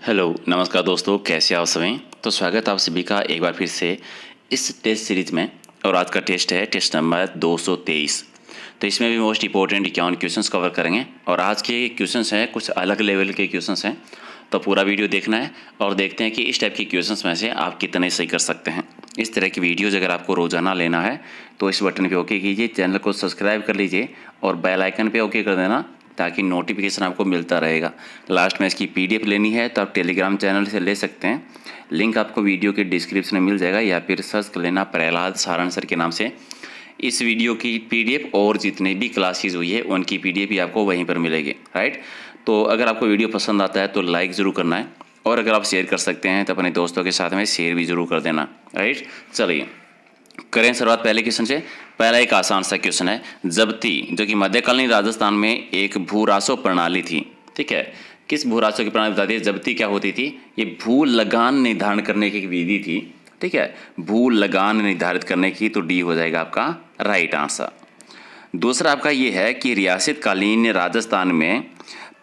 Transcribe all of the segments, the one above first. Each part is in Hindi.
हेलो नमस्कार दोस्तों, कैसे आप सभी। तो स्वागत है आप सभी का एक बार फिर से इस टेस्ट सीरीज़ में। और आज का टेस्ट है टेस्ट नंबर 223। तो इसमें भी मोस्ट इंपॉर्टेंट 51 क्वेश्चंस कवर करेंगे। और आज के क्वेश्चंस हैं कुछ अलग लेवल के क्वेश्चंस हैं, तो पूरा वीडियो देखना है और देखते हैं कि इस टाइप के क्वेश्चंस में से आप कितने सही कर सकते हैं। इस तरह की वीडियोज़ अगर आपको रोज़ाना लेना है तो इस बटन पर ओके कीजिए, चैनल को सब्सक्राइब कर लीजिए और बेल आइकन पे ओके कर देना ताकि नोटिफिकेशन आपको मिलता रहेगा। लास्ट में इसकी पीडीएफ लेनी है तो आप टेलीग्राम चैनल से ले सकते हैं, लिंक आपको वीडियो के डिस्क्रिप्शन में मिल जाएगा, या फिर सर्च कर लेना प्रहलाद सारण सर के नाम से। इस वीडियो की पीडीएफ और जितने भी क्लासेस हुई है उनकी पीडीएफ भी आपको वहीं पर मिलेगी, राइट। तो अगर आपको वीडियो पसंद आता है तो लाइक ज़रूर करना है, और अगर आप शेयर कर सकते हैं तो अपने दोस्तों के साथ में शेयर भी ज़रूर कर देना, राइट। चलिए करें शुरुआत पहले क्वेश्चन से। पहला एक आसान सा क्वेश्चन है। जब्ती जो कि मध्यकालीन राजस्थान में एक भू राजस्व प्रणाली थी, ठीक है। किस भू राजस्व की प्रणाली बताती है? जब्ती क्या होती थी? ये भू लगान निर्धारण करने की एक विधि थी, ठीक है। भू लगान निर्धारित करने की, तो डी हो जाएगा आपका राइट आंसर। दूसरा आपका ये है कि रियासतकालीन राजस्थान में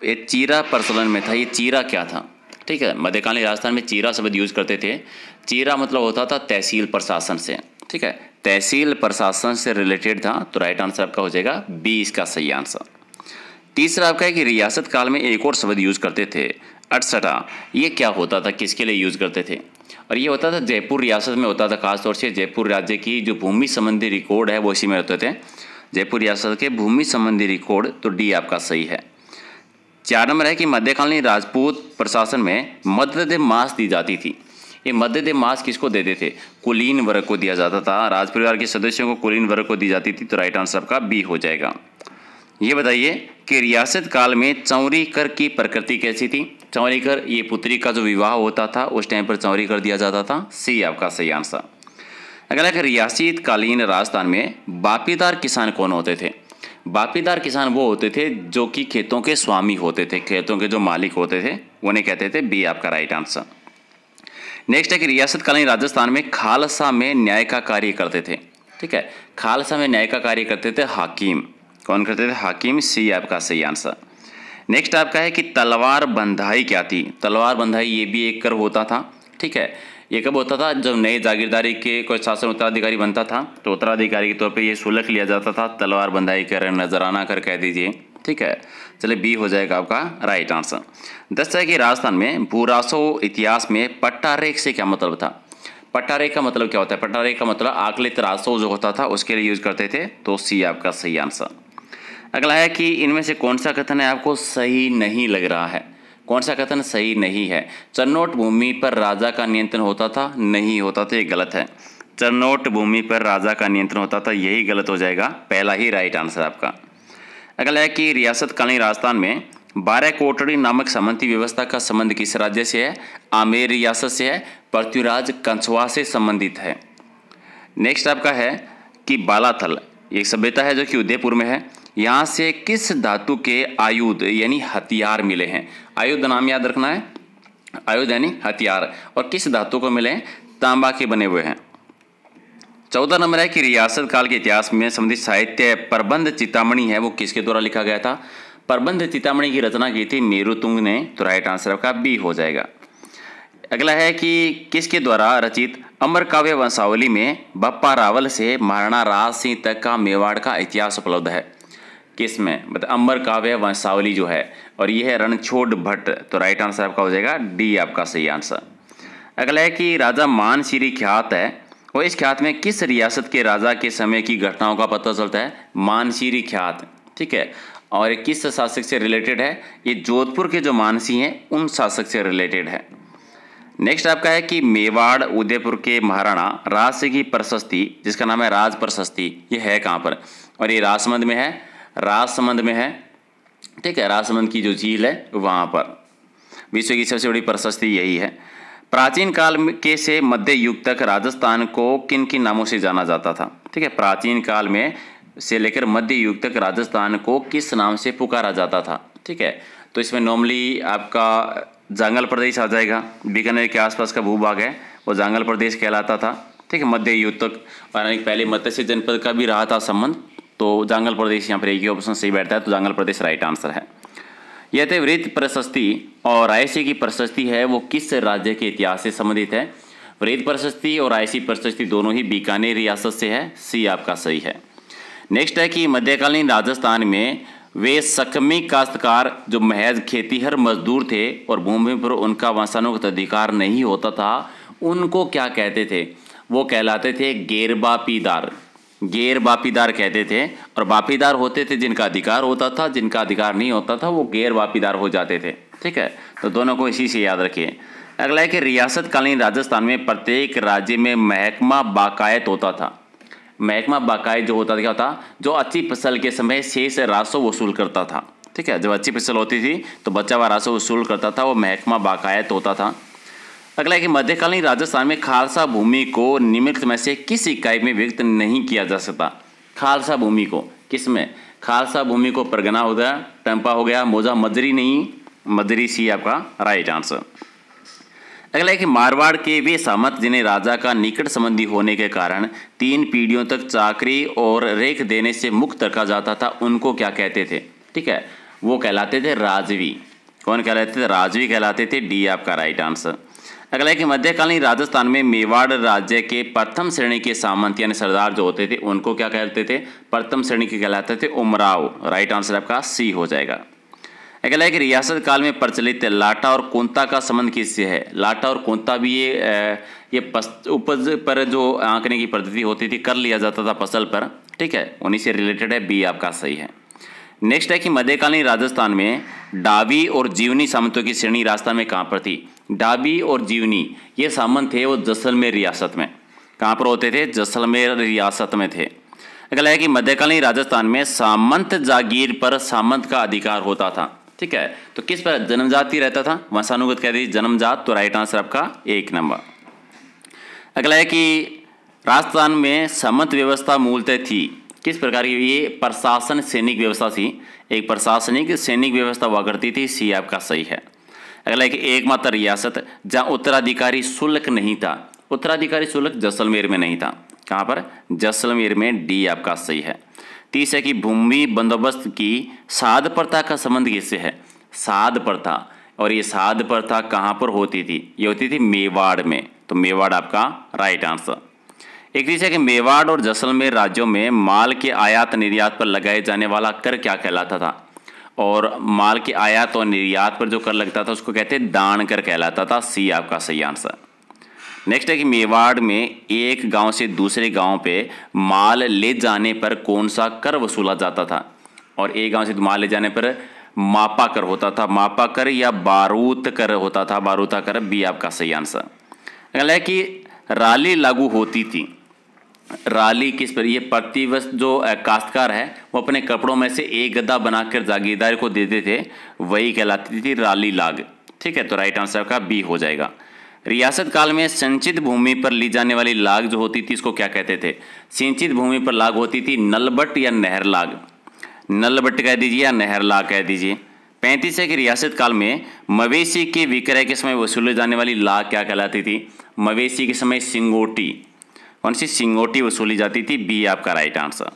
एक चीरा प्रचलन में था। ये चीरा क्या था? ठीक है, मध्यकालीन राजस्थान में चीरा शब्द यूज करते थे। चीरा मतलब होता था तहसील प्रशासन से, ठीक है। तहसील प्रशासन से रिलेटेड था, तो राइट आंसर आपका हो जाएगा बी, इसका सही आंसर। तीसरा आपका है कि रियासत काल में एक और शब्द यूज करते थे, अटसठा। ये क्या होता था, किसके लिए यूज करते थे? और ये होता था जयपुर रियासत में होता था, खासतौर से जयपुर राज्य की जो भूमि संबंधी रिकॉर्ड है वो इसी में होते थे, जयपुर रियासत के भूमि संबंधी रिकॉर्ड, तो डी आपका सही है। 4 नंबर है कि मध्यकालीन राजपूत प्रशासन में मध्यदेव मास दी जाती थी। ये मध्यदेव मास किसको देते थे? कुलीन वर्ग को दिया जाता था, राज परिवार के सदस्यों को कुलीन वर्ग को दी जाती थी, तो राइट आंसर आपका बी हो जाएगा। ये बताइए कि रियासत काल में चौरी कर की प्रकृति कैसी थी? चौरी कर, ये पुत्री का जो विवाह होता था उस टाइम पर चौरी कर दिया जाता था, सी आपका सही आंसर। अगला है रियासत कालीन राजस्थान में बापीदार किसान कौन होते थे? बापीदार किसान वो होते थे जो कि खेतों के स्वामी होते थे, खेतों के जो मालिक होते थे उन्हें कहते थे, बी आपका राइट आंसर। नेक्स्ट है कि रियासतकालीन राजस्थान में खालसा में न्याय का कार्य करते थे, ठीक है। खालसा में न्याय का कार्य करते थे हाकिम। कौन करते थे? हाकिम, सी आपका सही आंसर। नेक्स्ट आपका है कि तलवार बंधाई क्या थी? तलवार बंधाई ये भी एक कर होता था, ठीक है। ये कब होता था? जब नए जागीरदारी के कोई शासन उत्तराधिकारी बनता था तो उत्तराधिकारी के तौर पे ये शुल्क लिया जाता था, तलवार बंधाई कर, नजराना कर कह दीजिए, ठीक है। चलिए बी हो जाएगा आपका राइट आंसर। 10 है कि राजस्थान में भू राजस्व इतिहास में पट्टा रेख से क्या मतलब था? पट्टा रेख का मतलब क्या होता है? पट्टा रेख का मतलब आकलित राजस्व जो होता था उसके लिए यूज करते थे, तो सी आपका सही आंसर। अगला है कि इनमें से कौन सा कथन है आपको सही नहीं लग रहा है? कौन सा कथन सही नहीं है? चरनोट भूमि पर राजा का नियंत्रण होता था, नहीं होता था, ये गलत है। चरनोट भूमि पर राजा का नियंत्रण होता था, यही गलत हो जाएगा, पहला ही राइट आंसर आपका। अगला है कि रियासतकालीन राजस्थान में 12 कोटड़ी नामक सामंती व्यवस्था का संबंध किस राज्य से है? आमेर रियासत से है, पृथ्वीराज कंछवा से संबंधित है। नेक्स्ट आपका है कि बालाथल एक सभ्यता है जो कि उदयपुर में है। यहाँ से किस धातु के आयुध यानी हथियार मिले हैं? आयुध नाम याद रखना है, आयुध यानी हथियार, और किस धातु को मिले हैं? तांबा के बने हुए हैं। 14 नंबर है कि रियासत काल के इतिहास में संबंधित साहित्य प्रबंध चितामणि है वो किसके द्वारा लिखा गया था? प्रबंध चितामणि की रचना की थी मेरुतुंग ने, तो राइट आंसर आपका बी हो जाएगा। अगला है कि किसके द्वारा रचित अमर काव्य वंशावली में बप्पा रावल से महाराणा राज सिंह तक का मेवाड़ का इतिहास उपलब्ध है? किस में? मतलब अमर काव्य वंशावली जो है, और ये है रणछोड़ भट्ट, तो राइट आंसर आपका हो जाएगा डी आपका सही आंसर। अगला है कि राजा मानसिरी ख्यात है, और इस ख्यात में किस रियासत के राजा के समय की घटनाओं का पता चलता है? मानसिरी ख्यात, ठीक है। और ये किस शासक से रिलेटेड है? ये जोधपुर के जो मानसी हैं उन शासक से रिलेटेड है। नेक्स्ट आपका है कि मेवाड़ उदयपुर के महाराणा राज सिंह की प्रशस्ति जिसका नाम है राज प्रशस्ति, ये है कहाँ पर? और ये राजसमंद में है, राजसमंद में है, ठीक है। राजसमंद की जो झील है वहाँ पर विश्व की सबसे बड़ी प्रशस्ति यही है। प्राचीन काल के से मध्य युग तक राजस्थान को किन किन नामों से जाना जाता था? ठीक है, प्राचीन काल में से लेकर मध्य युग तक राजस्थान को किस नाम से पुकारा जाता था? ठीक है, तो इसमें नॉर्मली आपका जांगल प्रदेश आ जाएगा, बीकानेर के आसपास का भूभाग है वो जांगल प्रदेश कहलाता था, ठीक है, मध्य युग तक। और पहले मत्स्य जनपद का भी रहा था संबंध, तो जांगल प्रदेश यहाँ पर एक ही ऑप्शन सही बैठता है, तो जांगल प्रदेश राइट आंसर है। यह थे वृत्त प्रशस्ति और रायसी की प्रशस्ति है वो किस राज्य के इतिहास से संबंधित है। वृत्त प्रशस्ति और रायसी प्रशस्ति दोनों ही बीकानेर रियासत से है, सी आपका सही है। नेक्स्ट है कि मध्यकालीन राजस्थान में वे सकमी काश्तकार जो महज खेतीहर मजदूर थे और भूमि पर उनका वंशानुगत अधिकार नहीं होता था, उनको क्या कहते थे? वो कहलाते थे गैरबापीदार। गैरबापीदार कहते थे, और बापीदार होते थे जिनका अधिकार होता था, जिनका अधिकार नहीं होता था वो गैरबापीदार हो जाते थे। ठीक है, तो दोनों को इसी से याद रखिए। अगला है कि रियासतकालीन राजस्थान में प्रत्येक राज्य में महकमा बाकायत होता था। महकमा बाकायत जो होता था क्या होता? जो अच्छी फसल के समय शेष राजस्व वसूल करता था। ठीक है, जब अच्छी फसल होती थी तो बचा हुआ राजस्व वसूल करता था, वो महकमा बाकायत होता था। अगला है कि मध्यकालीन राजस्थान में खालसा भूमि को निम्नलिखित में से किस इकाई में व्यक्त नहीं किया जा सकता? खालसा भूमि को किस में? खालसा भूमि को परगना हो गया, टंपा हो गया, मोजा मजरी नहीं, मजरी सी आपका राइट आंसर। अगला है कि मारवाड़ के वे सामंत जिन्हें राजा का निकट संबंधी होने के कारण 3 पीढ़ियों तक चाकरी और रेख देने से मुक्त रखा जाता था, उनको क्या कहते थे? ठीक है, वो कहलाते थे राजवी। कौन कहलाते थे? राजवी कहलाते थे, डी आपका राइट आंसर। अगला है कि मध्यकालीन राजस्थान में मेवाड़ राज्य के प्रथम श्रेणी के सामंत यानी सरदार जो होते थे उनको क्या कहते थे? प्रथम श्रेणी के कहलाते थे उमराव। राइट आंसर आपका सी हो जाएगा। अगला है कि रियासत काल में प्रचलित लाटा और कोंता का संबंध किससे है? लाटा और कोंता भी ये उपज पर जो आंकने की पद्धति होती थी, कर लिया जाता था फसल पर। ठीक है, उन्हीं से रिलेटेड है, बी आपका सही है। नेक्स्ट है कि मध्यकालीन राजस्थान में डाबी और जीवनी सामंतों की श्रेणी राजस्थान में कहाँ पर थी? डाबी और जीवनी ये सामंत थे वो जैसलमेर रियासत में। कहाँ पर होते थे? जैसलमेर रियासत में थे। अगला है कि मध्यकालीन राजस्थान में सामंत जागीर पर सामंत का अधिकार होता था। ठीक है, तो किस पर? जन्मजाति रहता था, वंशानुगत कह दीजिए जन्मजात, तो राइट आंसर आपका 1 नंबर। अगला है कि राजस्थान में सामंत व्यवस्था मूलतः थी किस प्रकार की? ये प्रशासन सैनिक व्यवस्था थी, एक प्रशासनिक सैनिक व्यवस्था हुआ करती थी, सी आपका सही है। अगला है कि एकमात्र रियासत जहाँ उत्तराधिकारी शुल्क नहीं था। उत्तराधिकारी शुल्क जैसलमेर में नहीं था। कहाँ पर? जैसलमेर में, डी आपका सही है। 30 है कि भूमि बंदोबस्त की साध प्रथा का संबंध किससे है? साध प्रथा, और ये साध प्रथा कहाँ पर होती थी? ये होती थी मेवाड़ में, तो मेवाड़ आपका राइट आंसर। 31 है कि मेवाड़ और जैसलमेर राज्यों में माल के आयात निर्यात पर लगाए जाने वाला कर क्या कहलाता था? और माल के आयात और निर्यात पर जो कर लगता था उसको कहते हैं दान कर कहलाता था, सी आपका सही आंसर। नेक्स्ट है कि मेवाड़ में एक गांव से दूसरे गांव पे माल ले जाने पर कौन सा कर वसूला जाता था? और एक गांव से माल ले जाने पर मापा कर होता था, मापा कर या बारूद कर होता था, बारूदा कर, बी आपका सही आंसर। अगला है कि राली लागू होती थी। राली किस पर? ये प्रतिवर्ष जो काश्तकार है वो अपने कपड़ों में से एक गद्दा बनाकर जागीरदार को देते थे, वही कहलाती थी राली लाग। ठीक है, तो राइट आंसर का बी हो जाएगा। रियासत काल में संचित भूमि पर ली जाने वाली लाग जो होती थी इसको क्या कहते थे? सिंचित भूमि पर लाग होती थी नलबट या नहर लाग। नलबट कह दीजिए या नहर लाग कह दीजिए। 35 है कि रियासत काल में मवेशी के विक्रय के समय वसूले जाने वाली लाग क्या कहलाती थी? मवेशी के समय सिंगोटी। कौन सी? सिंगोटी वसूली जाती थी, बी आपका राइट आंसर।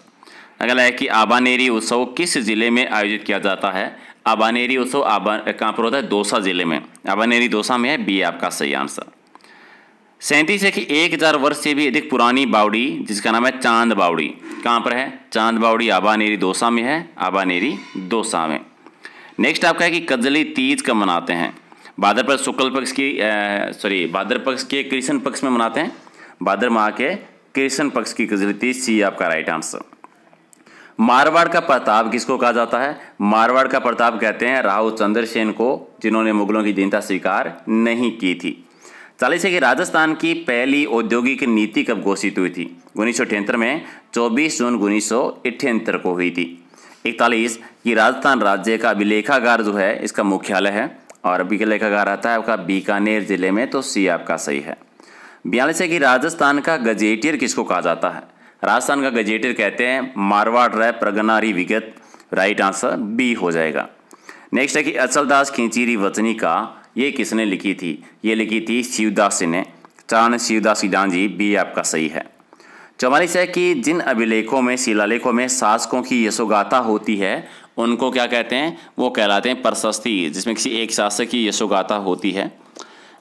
अगला है कि आबानेरी उत्सव किस जिले में आयोजित किया जाता है? आबानेरी उत्सव कहाँ पर होता है? दौसा जिले में। आबानेरी दौसा में है, बी आपका सही आंसर। 37 है कि 1000 वर्ष से भी अधिक पुरानी बावड़ी जिसका नाम है चांद बावड़ी, कहाँ पर है? चांद बावड़ी आबानेरी दौसा में है, आबानेरी दौसा में। नेक्स्ट आपका है कि कजली तीज कब मनाते हैं? भाद्रपद शुक्ल पक्ष की भाद्र पक्ष के कृष्ण पक्ष में मनाते हैं, भाद्र माह के कृष्ण पक्ष की कजली तीज, सी आपका राइट आंसर। मारवाड़ का प्रताप किसको कहा जाता है? मारवाड़ का प्रताप कहते हैं राहु चंद्र सेन को, जिन्होंने मुगलों की दीनता स्वीकार नहीं की थी। 40 है कि राजस्थान की पहली औद्योगिक नीति कब घोषित हुई थी? 1978 में 24 जून 1978 को हुई थी। 41 कि राजस्थान राज्य का अभिलेखागार जो है इसका मुख्यालय है, और अभिलेखागार आता है आपका बीकानेर जिले में, तो सी आपका सही है। 42 है कि राजस्थान का गजेटियर किसको कहा जाता है? राजस्थान का गजेटियर कहते हैं मारवाड़ राय प्रगनारी विगत, राइट आंसर बी हो जाएगा। नेक्स्ट है कि अचलदास खींचीरी वचनी का ये किसने लिखी थी? ये लिखी थी शिवदास ने, चाण शिवदास की डांजी, बी आपका सही है। 44 है कि जिन अभिलेखों में शिलालेखों में शासकों की यशोगाथा होती है उनको क्या कहते हैं, वो कहलाते हैं प्रशस्ति, जिसमें किसी एक शासक की यशोगाथा होती है।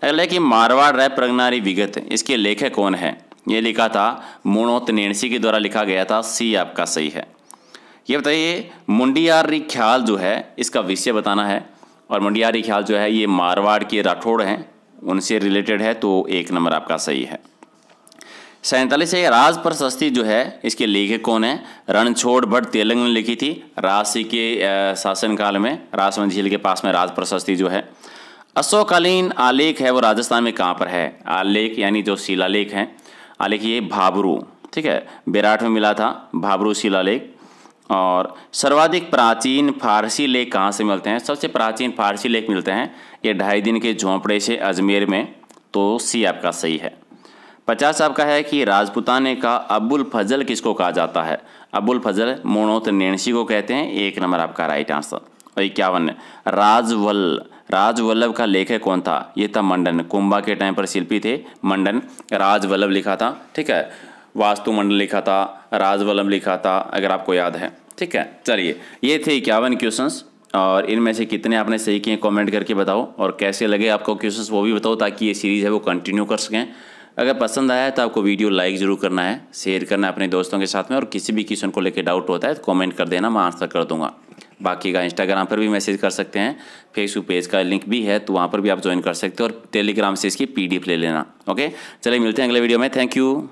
अगला है कि मारवाड़ राय प्रगनारी विगत, इसके लेखक कौन है? ये लिखा था मुणोत्नेसी के द्वारा लिखा गया था। सी आपका सही है। ये बताइए मुंडियारी ख्याल जो है इसका विषय बताना है, और मुंडियारी ख्याल जो है ये मारवाड़ के राठौड़ हैं उनसे रिलेटेड है, तो 1 नंबर आपका सही है। 47 है राज प्रशस्ति जो है इसके लेखक कौन है? रणछोड़ भट्ट तेलंग ने लिखी थी राजसी के शासनकाल में, राजमंद झील के पास में राज प्रशस्ति जो है। अशोककालीन आलेख है वो राजस्थान में कहाँ पर है? आलेख यानी जो शिलालेख हैं, आलेख ये भाबरू, ठीक है, बेराट में मिला था भाबरू शिलालेख। और सर्वाधिक प्राचीन फारसी लेख कहाँ से मिलते हैं? सबसे प्राचीन फारसी लेख मिलते हैं ये 2.5 दिन के झोंपड़े से अजमेर में, तो सी आपका सही है। 50 आपका है कि राजपूताने का अबुल फजल किसको कहा जाता है? अबुल फजल मुणोत्नेसी को कहते हैं, 1 नंबर आपका राइट आंसर। और 51 राजवल्लभ का लेखक कौन था? ये था मंडन, कुंभा के टाइम पर शिल्पी थे मंडन, राजवल्लभ लिखा था, ठीक है, वास्तुमंडल लिखा था, राजवल्लभ लिखा था, अगर आपको याद है, ठीक है। चलिए ये थे 51 क्वेश्चंस, और इनमें से कितने आपने सही किए कमेंट करके बताओ, और कैसे लगे आपको क्वेश्चंस वो भी बताओ, ताकि ये सीरीज़ है वो कंटिन्यू कर सकें। अगर पसंद आया है तो आपको वीडियो लाइक ज़रूर करना है, शेयर करना है अपने दोस्तों के साथ में, और किसी भी क्वेश्चन को लेकर डाउट होता है तो कमेंट कर देना, मैं आंसर कर दूंगा। बाकी का इंस्टाग्राम पर भी मैसेज कर सकते हैं, फेसबुक पेज का लिंक भी है तो वहाँ पर भी आप ज्वाइन कर सकते हो, और टेलीग्राम से इसकी PDF ले लेना। ओके, चलिए मिलते हैं अगले वीडियो में। Thank you.